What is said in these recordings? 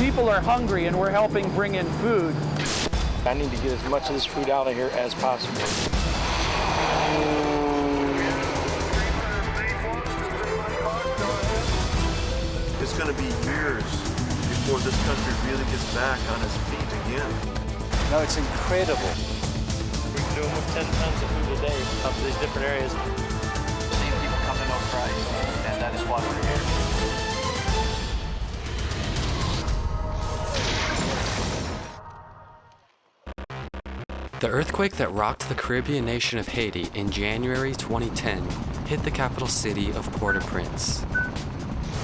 People are hungry and we're helping bring in food. I need to get as much of this food out of here as possible. It's going to be years before this country really gets back on its feet again. No, it's incredible. We can do almost 10 tons of food a day up to these different areas. Seeing people come to know Christ, and that is why we're here. The earthquake that rocked the Caribbean nation of Haiti in January 2010 hit the capital city of Port-au-Prince.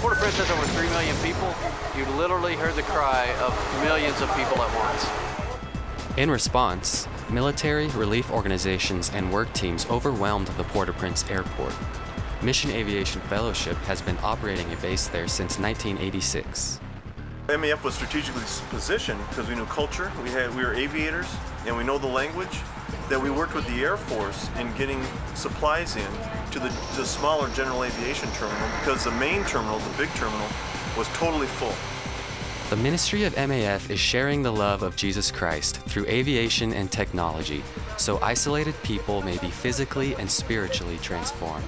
Port-au-Prince has over 3 million people. You literally heard the cry of millions of people at once. In response, military, relief organizations, and work teams overwhelmed the Port-au-Prince airport. Mission Aviation Fellowship has been operating a base there since 1986. MAF was strategically positioned because we knew culture, we were aviators, and we know the language, that we worked with the Air Force in getting supplies in to the smaller general aviation terminal because the main terminal, the big terminal, was totally full. The ministry of MAF is sharing the love of Jesus Christ through aviation and technology, so isolated people may be physically and spiritually transformed.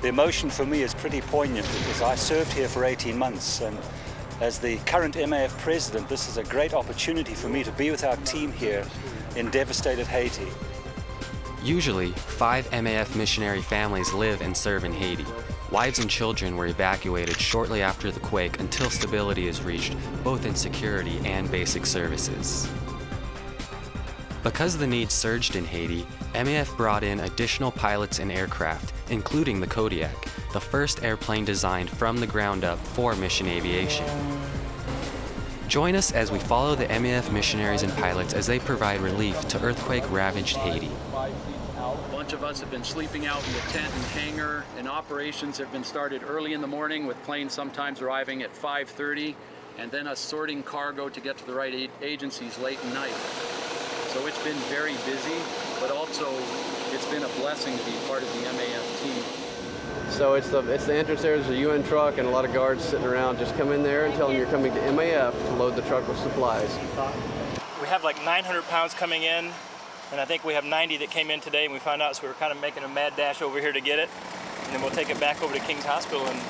The emotion for me is pretty poignant because I served here for 18 months, and as the current MAF president, this is a great opportunity for me to be with our team here in devastated Haiti. Usually, 5 MAF missionary families live and serve in Haiti. Wives and children were evacuated shortly after the quake until stability is reached, both in security and basic services. Because the need surged in Haiti, MAF brought in additional pilots and aircraft, including the Kodiak, the first airplane designed from the ground up for mission aviation. Join us as we follow the MAF missionaries and pilots as they provide relief to earthquake-ravaged Haiti. A bunch of us have been sleeping out in the tent and hangar, and operations have been started early in the morning with planes sometimes arriving at 5:30, and then us sorting cargo to get to the right agencies late at night. So it's been very busy, but also it's been a blessing to be part of the MAF team. So it's the entrance there. There's a UN truck and a lot of guards sitting around. Just come in there and tell them you're coming to MAF to load the truck with supplies. We have like 900 pounds coming in, and I think we have 90 that came in today, and we found out, so we were kind of making a mad dash over here to get it, and then we'll take it back over to King's Hospital, and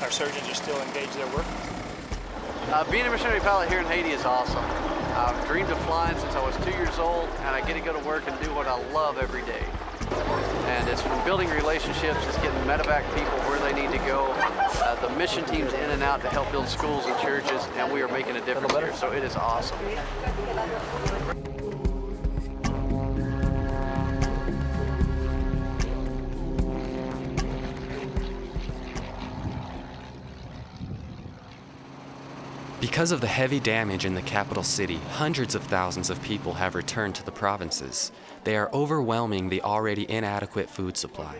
our surgeons are still engaged there working. Being a missionary pilot here in Haiti is awesome. I've dreamed of flying since I was 2 years old, and I get to go to work and do what I love every day. And it's from building relationships, it's getting medevac people where they need to go, the mission teams in and out to help build schools and churches, and we are making a difference here, so it is awesome. Because of the heavy damage in the capital city, hundreds of thousands of people have returned to the provinces. They are overwhelming the already inadequate food supply.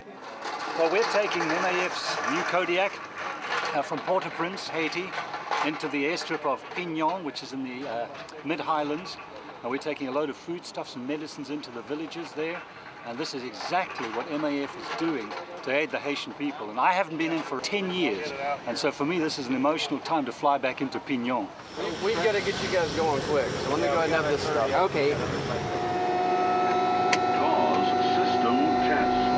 Well, we're taking MAF's new Kodiak from Port-au-Prince, Haiti, into the airstrip of Pignon, which is in the mid-highlands. And we're taking a load of foodstuffs and medicines into the villages there. And this is exactly what MAF is doing to aid the Haitian people. And I haven't been in for 10 years. And so for me, this is an emotional time to fly back into Pignon. We've got to get you guys going quick, so let me go ahead and have this stuff. Okay. Cause system test.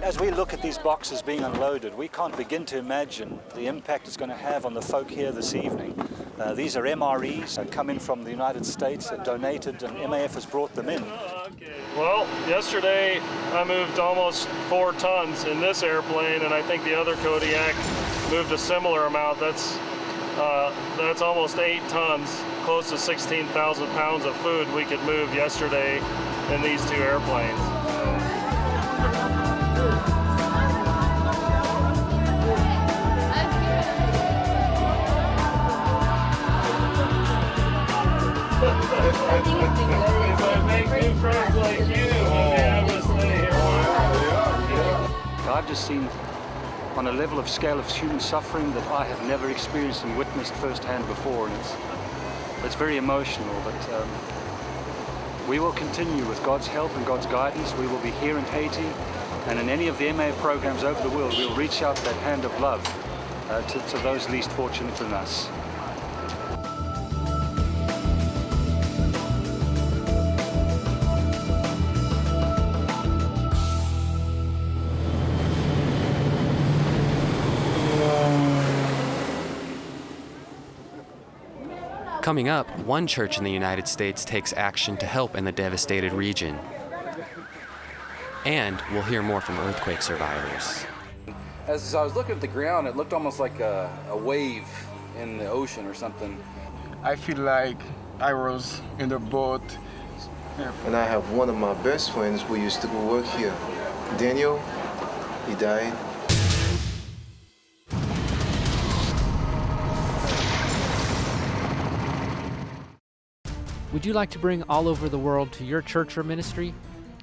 As we look at these boxes being unloaded, we can't begin to imagine the impact it's going to have on the folk here this evening. These are MREs that come in from the United States, donated, and MAF has brought them in. Well, yesterday I moved almost 4 tons in this airplane, and I think the other Kodiak moved a similar amount. That's That's almost 8 tons, close to 16,000 pounds of food we could move yesterday in these 2 airplanes. If I make new friends like you, I'll be able to stay here. I've just seen on a level of scale of human suffering that I have never experienced and witnessed firsthand before, and it's very emotional, but we will continue with God's help and God's guidance. We will be here in Haiti, and in any of the MA programs over the world, we'll reach out that hand of love to those least fortunate than us. Coming up, one church in the United States takes action to help in the devastated region. And we'll hear more from earthquake survivors. As I was looking at the ground, it looked almost like a wave in the ocean or something. I feel like I was in the boat. And I have one of my best friends who used to go work here. Daniel, he died. Would you like to bring All Over the World to your church or ministry?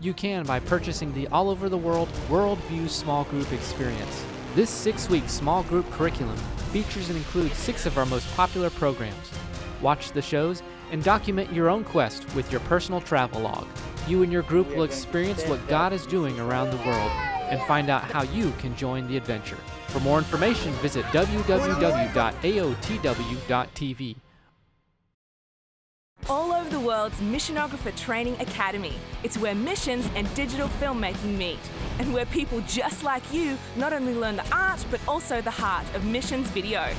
You can by purchasing the All Over the World Worldview Small Group Experience. This 6-week small group curriculum features and includes 6 of our most popular programs. Watch the shows and document your own quest with your personal travel log. You and your group will experience what God is doing around the world and find out how you can join the adventure. For more information, visit www.aotw.tv. All Over the World's Missionographer Training Academy. It's where missions and digital filmmaking meet, and where people just like you not only learn the art, but also the heart of missions video.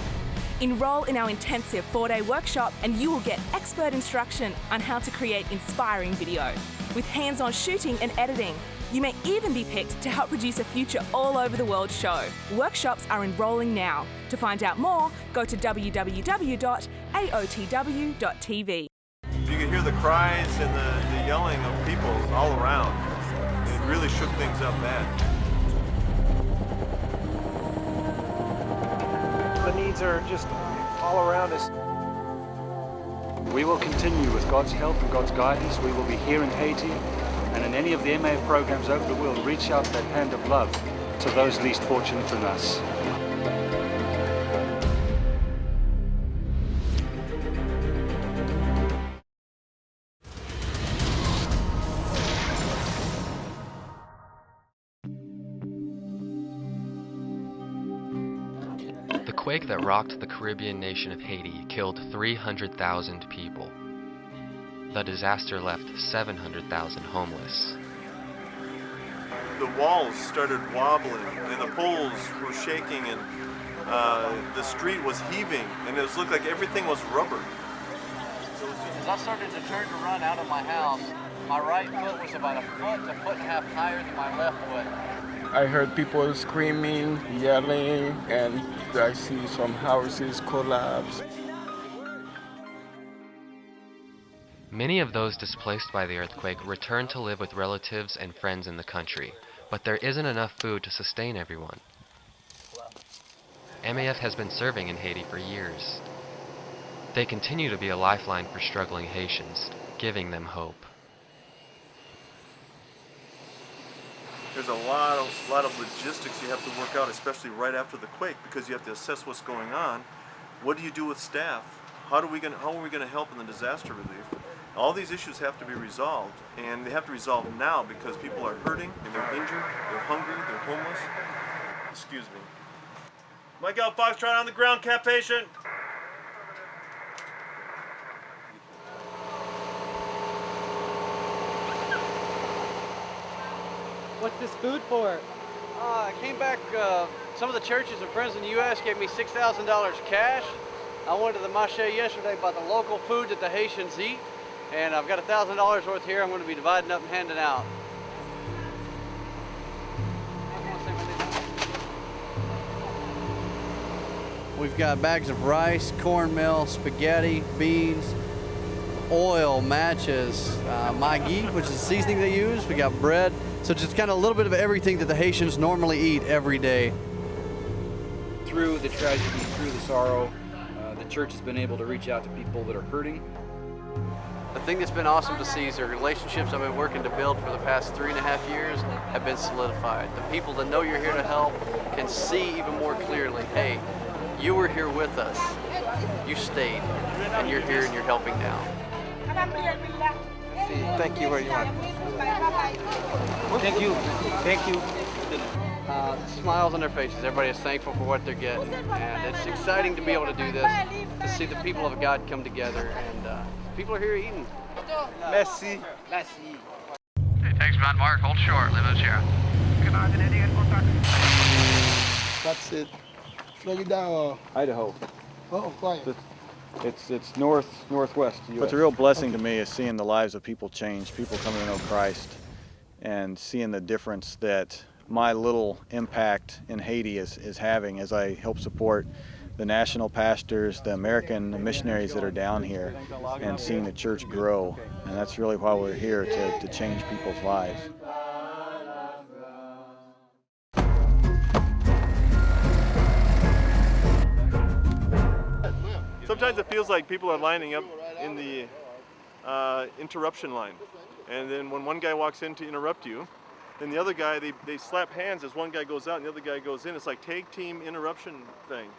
Enroll in our intensive 4-day workshop and you will get expert instruction on how to create inspiring video. With hands-on shooting and editing, you may even be picked to help produce a future All Over the World show. Workshops are enrolling now. To find out more, go to www.aotw.tv. You could hear the cries and the yelling of people all around. It really shook things up bad. The needs are just all around us. We will continue with God's help and God's guidance. We will be here in Haiti, and in any of the MA programs over the world, reach out that hand of love to those least fortunate than us. The quake that rocked the Caribbean nation of Haiti killed 300,000 people. The disaster left 700,000 homeless. The walls started wobbling and the poles were shaking and the street was heaving and it looked like everything was rubber. As I started to turn to run out of my house, my right foot was about a foot to foot and a half higher than my left foot. I heard people screaming, yelling, and I see some houses collapse. Many of those displaced by the earthquake returned to live with relatives and friends in the country, but there isn't enough food to sustain everyone. MAF has been serving in Haiti for years. They continue to be a lifeline for struggling Haitians, giving them hope. There's a lot of logistics you have to work out, especially right after the quake, because you have to assess what's going on. What do you do with staff? How are we going to help in the disaster relief? All these issues have to be resolved, and they have to resolve now because people are hurting, and they're injured, they're hungry, they're homeless. Excuse me. Mike out, Foxtrot on the ground, cat patient. What's this food for? I came back, some of the churches and friends in the U.S. gave me $6,000 cash. I went to the marché yesterday, bought the local food that the Haitians eat, and I've got $1,000 worth here. I'm going to be dividing up and handing out. We've got bags of rice, cornmeal, spaghetti, beans, oil, matches, maggi, which is the seasoning they use. We got bread. So just kind of a little bit of everything that the Haitians normally eat every day. Through the tragedy, through the sorrow, the church has been able to reach out to people that are hurting. The thing that's been awesome to see is the relationships I've been working to build for the past 3.5 years have been solidified. The people that know you're here to help can see even more clearly, hey, you were here with us, you stayed, and you're here and you're helping now. Thank you very much. Thank you. Thank you. Smiles on their faces. Everybody is thankful for what they're getting, and it's exciting to be able to do this, to see the people of God come together, and people are here eating. Merci. Merci. Hey, thanks, Van Mark. Hold short. Leave us here. That's it. Florida or Idaho. oh, why? It's northwest US. What's a real blessing to me is seeing the lives of people change, people coming to know Christ, and seeing the difference that my little impact in Haiti is having as I help support the national pastors, the American missionaries that are down here, and seeing the church grow. And that's really why we're here, to change people's lives. Sometimes it feels like people are lining up in the interruption line. And then when one guy walks in to interrupt you, then the other guy, they slap hands as one guy goes out and the other guy goes in. It's like tag team interruption thing.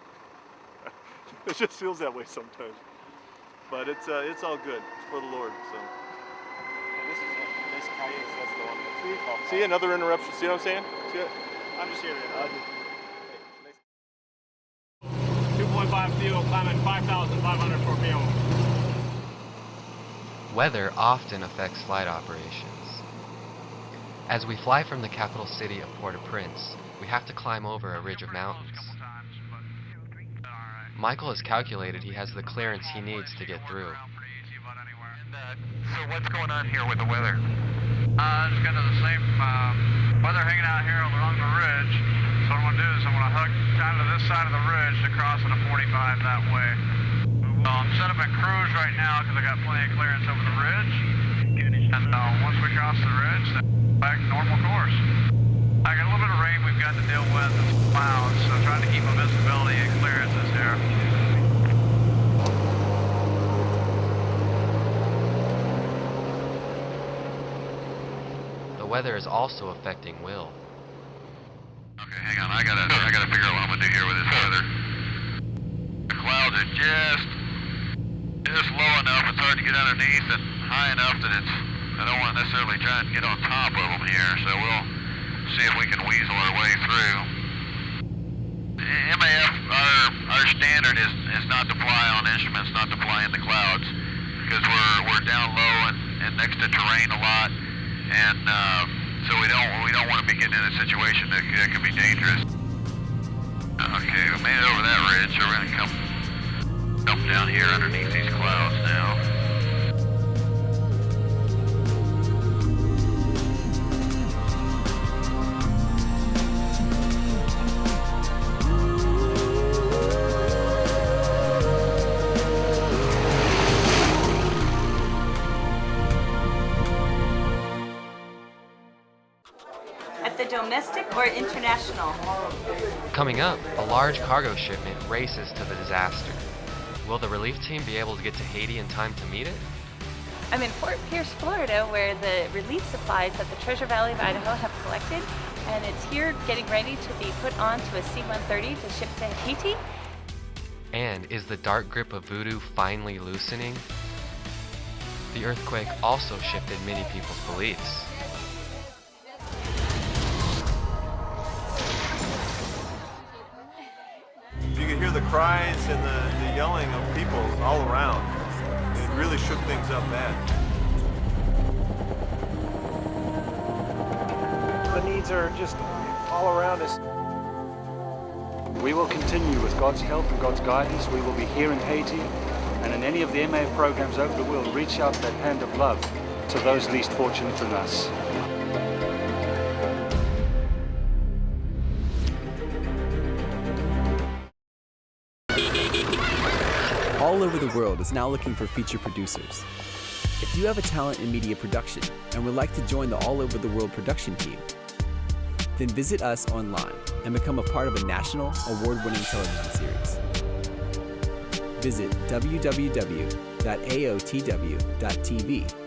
It just feels that way sometimes. But it's all good. It's for the Lord. So. See, another interruption. See what I'm saying? See it? I'm just here. 2.5 fuel, climbing 5,500 for fuel. Weather often affects flight operations. As we fly from the capital city of Port-au-Prince, we have to climb over a ridge of mountains. Michael has calculated he has the clearance he needs to get through. So what's going on here with the weather? It's kind of the same weather hanging out here along the ridge. So what I'm going to do is I'm going to hook down to this side of the ridge to cross on a 45 that way. So I'm set up in cruise right now because I got plenty of clearance over the ridge. And once we cross the ridge, then back normal course. I got a little bit of rain we've got to deal with and some clouds, so trying to keep my visibility and clearances here. The weather is also affecting Will. Okay, hang on. I gotta figure out what I'm gonna do here with this weather. The clouds are just low enough. It's hard to get underneath, and high enough that I don't want to necessarily try and get on top of them here. So we'll see if we can weasel our way through. MAF, our standard is not to fly on instruments, not to fly in the clouds, because we're down low and next to terrain a lot, and so we don't want to be getting in a situation that could be dangerous. Okay, we made it over that ridge, so we're going to come down here underneath these clouds now. At the domestic or international? Coming up, a large cargo shipment races to the disaster. Will the relief team be able to get to Haiti in time to meet it? I'm in Fort Pierce, Florida, where the relief supplies that the Treasure Valley of Idaho have collected, and it's here getting ready to be put onto a C-130 to ship to Haiti. And is the dark grip of voodoo finally loosening? The earthquake also shifted many people's beliefs. You could hear the cries and the yelling of people all around. It really shook things up bad. The needs are just all around us. We will continue with God's help and God's guidance. We will be here in Haiti and in any of the MAF programs over the world, reach out that hand of love to those least fortunate than us. all over the world is now looking for feature producers. If you have a talent in media production and would like to join the All Over the World production team, then visit us online and become a part of a national award-winning television series. Visit www.aotw.tv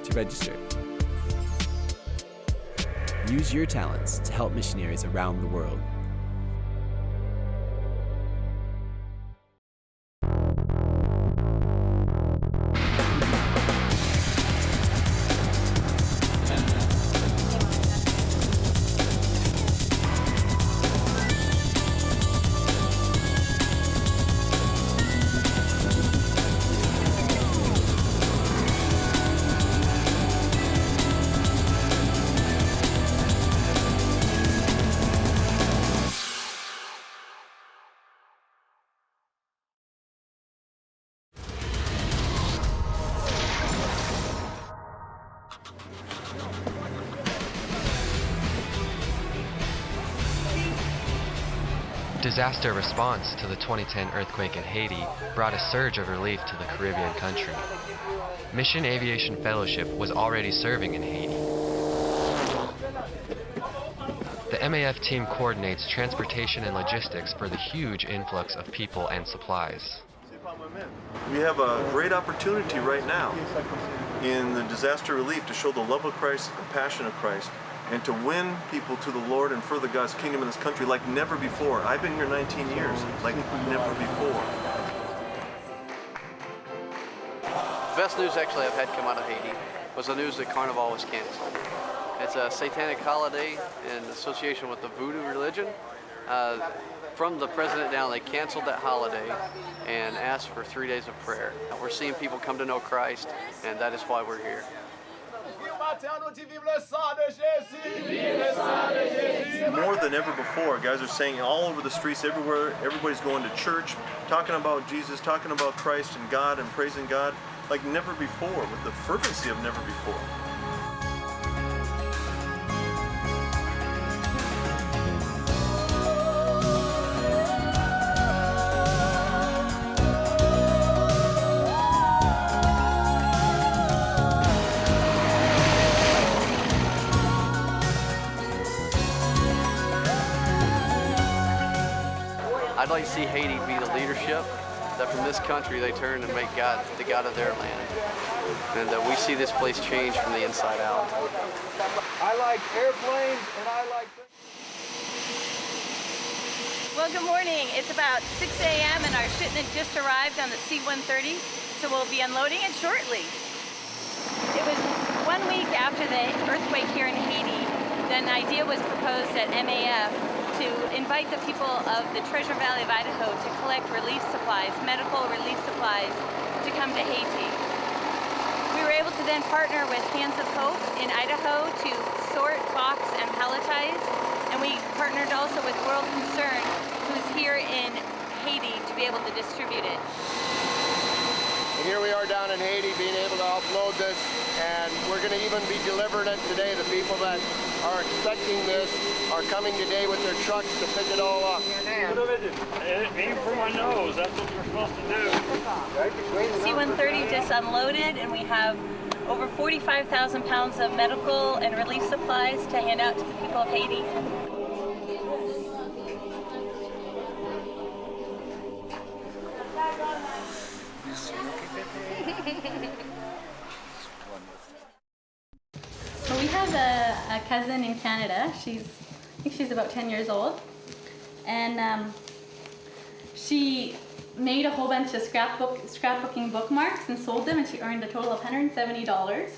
to register. Use your talents to help missionaries around the world. Disaster response to the 2010 earthquake in Haiti brought a surge of relief to the Caribbean country. Mission Aviation Fellowship was already serving in Haiti. The MAF team coordinates transportation and logistics for the huge influx of people and supplies. We have a great opportunity right now in the disaster relief to show the love of Christ, the compassion of Christ, and to win people to the Lord and further God's kingdom in this country like never before. I've been here 19 years, like never before. The best news actually I've had come out of Haiti was the news that Carnival was canceled. It's a satanic holiday in association with the voodoo religion. From the president down, they canceled that holiday and asked for 3 days of prayer. We're seeing people come to know Christ, and that is why we're here. More than ever before, guys are saying all over the streets, everywhere, everybody's going to church, talking about Jesus, talking about Christ and God and praising God like never before, with the fervency of never before. I'd like to see Haiti be the leadership, that from this country they turn and make God the God of their land. And that we see this place change from the inside out. I like airplanes and I like... Well, good morning. It's about 6 a.m. and our shipment just arrived on the C-130, so we'll be unloading it shortly. It was 1 week after the earthquake here in Haiti that an idea was proposed at MAF to invite the people of the Treasure Valley of Idaho to collect relief supplies, medical relief supplies, to come to Haiti. We were able to then partner with Hands of Hope in Idaho to sort, box, and palletize, and we partnered also with World Concern, who's here in Haiti, to be able to distribute it. And here we are down in Haiti being able to upload this, and we're going to even be delivering it today. The people that are expecting this are coming today with their trucks to pick it all up. Aim for my nose, that's what we're supposed to do. C-130 just unloaded, and we have over 45,000 pounds of medical and relief supplies to hand out to the people of Haiti. Well, we have a cousin in Canada. I think she's about 10 years old. And she made a whole bunch of scrapbooking bookmarks and sold them, and she earned a total of $170.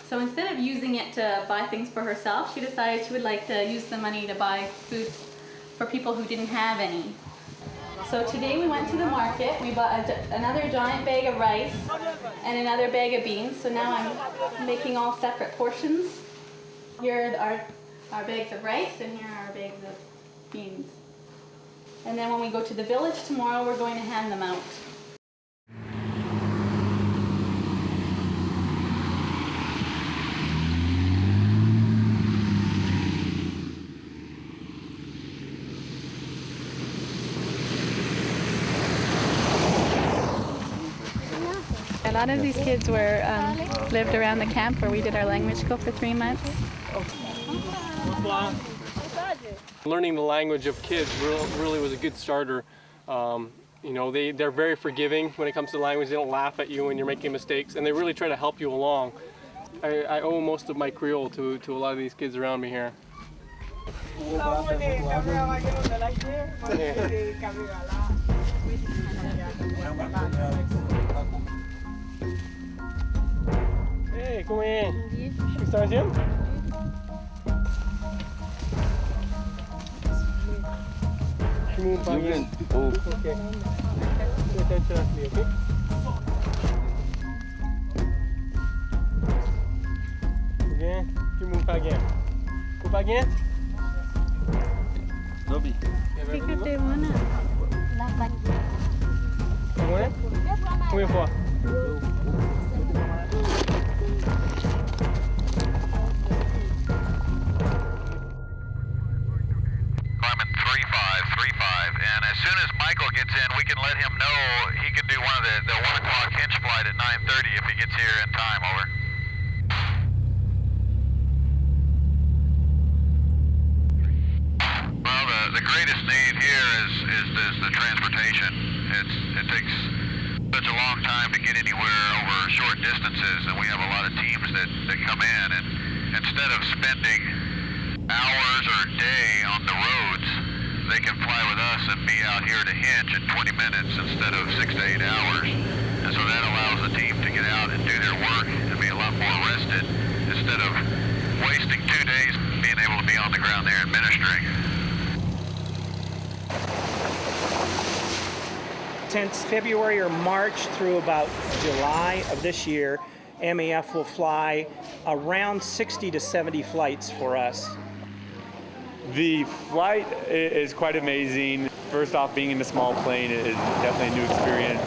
So instead of using it to buy things for herself, she decided she would like to use the money to buy food for people who didn't have any. So today we went to the market. We bought another giant bag of rice and another bag of beans. So now I'm making all separate portions. Here are our bags of rice, and here are our bags of beans. And then when we go to the village tomorrow, we're going to hand them out. lot of these kids were lived around the camp where we did our language school for 3 months. Learning the language of kids really was a good starter. You know, they're very forgiving when it comes to language. They don't laugh at you when you're making mistakes, and they really try to help you along. I owe most of my Creole to a lot of these kids around me here. Hey, ¿cómo es? ¿Qué estás haciendo? Okay. Pay attention to me, okay? Bien. Tu m'ouvres pas bien. Ou pas bien? Lobby. Fíjate una. ¿Cómo es? Combien de fois? And as soon as Michael gets in, we can let him know he can do one of the 1 o'clock hinge flight at 9:30 if he gets here in time. Over. Well, the greatest need here is the transportation. It takes such a long time to get anywhere over short distances, and we have a lot of teams that come in, and instead of spending hours or a day on the roads, they can fly with us and be out here to hinge in 20 minutes instead of 6 to 8 hours. And so that allows the team to get out and do their work and be a lot more rested instead of wasting 2 days being able to be on the ground there and ministering. Since February or March through about July of this year, MEF will fly around 60 to 70 flights for us. The flight is quite amazing. First off, being in a small plane is definitely a new experience.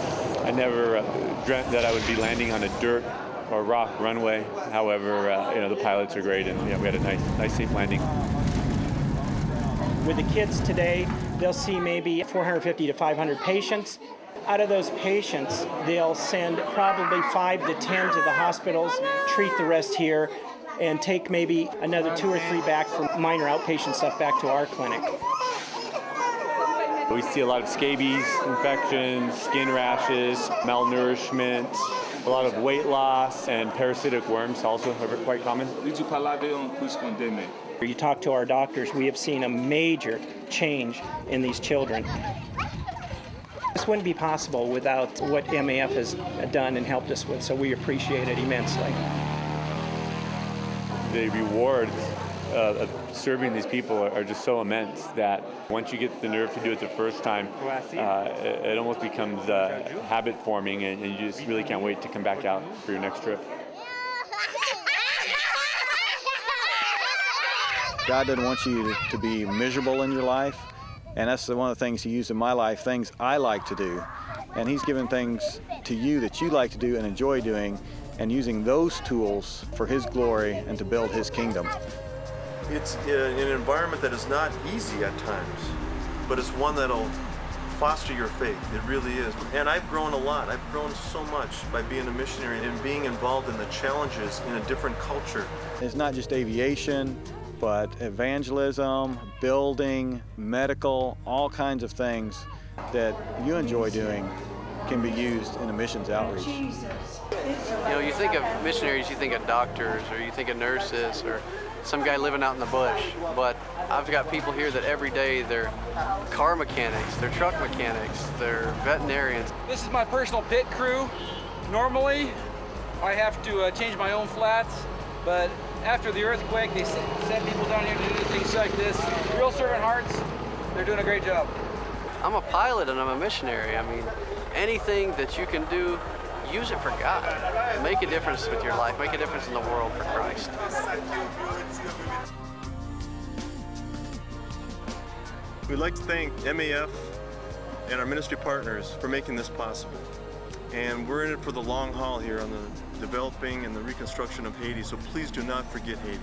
I never dreamt that I would be landing on a dirt or rock runway. However, you know, the pilots are great, and we had a nice safe landing. With the kids today, they'll see maybe 450 to 500 patients. Out of those patients, they'll send probably 5 to 10 to the hospitals, treat the rest here, and take maybe another 2 or 3 back for minor outpatient stuff back to our clinic. We see a lot of scabies infections, skin rashes, malnourishment, a lot of weight loss, and parasitic worms also are quite common. You talk to our doctors, we have seen a major change in these children. This wouldn't be possible without what MEF has done and helped us with, so we appreciate it immensely. The rewards of serving these people are just so immense that once you get the nerve to do it the first time, it almost becomes habit forming, and you just really can't wait to come back out for your next trip. God doesn't want you to be miserable in your life, and that's one of the things He used in my life, things I like to do. And He's given things to you that you like to do and enjoy doing, and using those tools for His glory and to build His kingdom. It's an environment that is not easy at times, but it's one that'll foster your faith. It really is. And I've grown a lot. I've grown so much by being a missionary and being involved in the challenges in a different culture. It's not just aviation, but evangelism, building, medical, all kinds of things that you enjoy doing can be used in a missions outreach. You know, you think of missionaries, you think of doctors, or you think of nurses, or some guy living out in the bush. But I've got people here that every day they're car mechanics, they're truck mechanics, they're veterinarians. This is my personal pit crew. Normally, I have to change my own flats, but after the earthquake, they sent people down here to do things like this. Real servant hearts, they're doing a great job. I'm a pilot and I'm a missionary. I mean, anything that you can do, use it for God. Make a difference with your life. Make a difference in the world for Christ. We'd like to thank MEF and our ministry partners for making this possible. And we're in it for the long haul here on the developing and the reconstruction of Haiti, so please do not forget Haiti.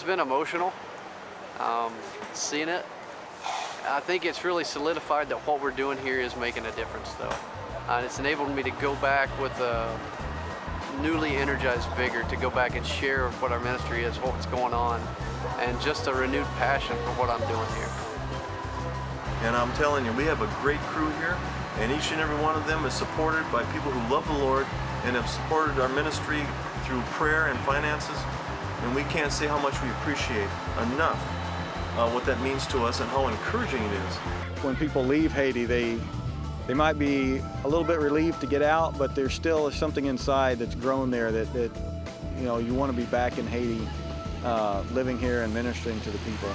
It's been emotional seeing it. I think it's really solidified that what we're doing here is making a difference, though. And it's enabled me to go back with a newly energized vigor to go back and share what our ministry is, what's going on, and just a renewed passion for what I'm doing here. And I'm telling you, we have a great crew here, and each and every one of them is supported by people who love the Lord and have supported our ministry through prayer and finances. And we can't say how much we appreciate enough what that means to us and how encouraging it is. When people leave Haiti, they might be a little bit relieved to get out, but there's still something inside that's grown there that you know, you want to be back in Haiti, living here and ministering to the people.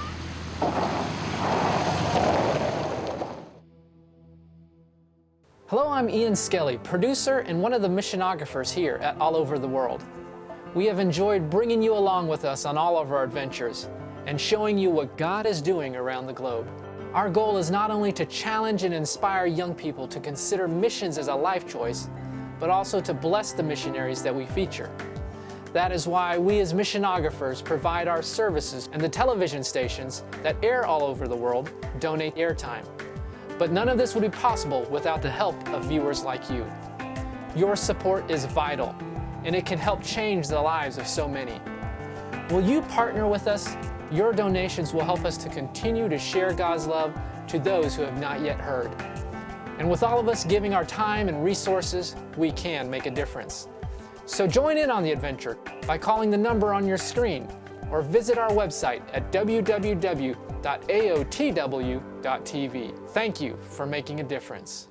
Hello, I'm Ian Skelly, producer and one of the missionographers here at All Over the World. We have enjoyed bringing you along with us on all of our adventures and showing you what God is doing around the globe. Our goal is not only to challenge and inspire young people to consider missions as a life choice, but also to bless the missionaries that we feature. That is why we as missionographers provide our services, and the television stations that air all over the world donate airtime. But none of this would be possible without the help of viewers like you. Your support is vital, and it can help change the lives of so many. Will you partner with us? Your donations will help us to continue to share God's love to those who have not yet heard. And with all of us giving our time and resources, we can make a difference. So join in on the adventure by calling the number on your screen or visit our website at www.aotw.tv. Thank you for making a difference.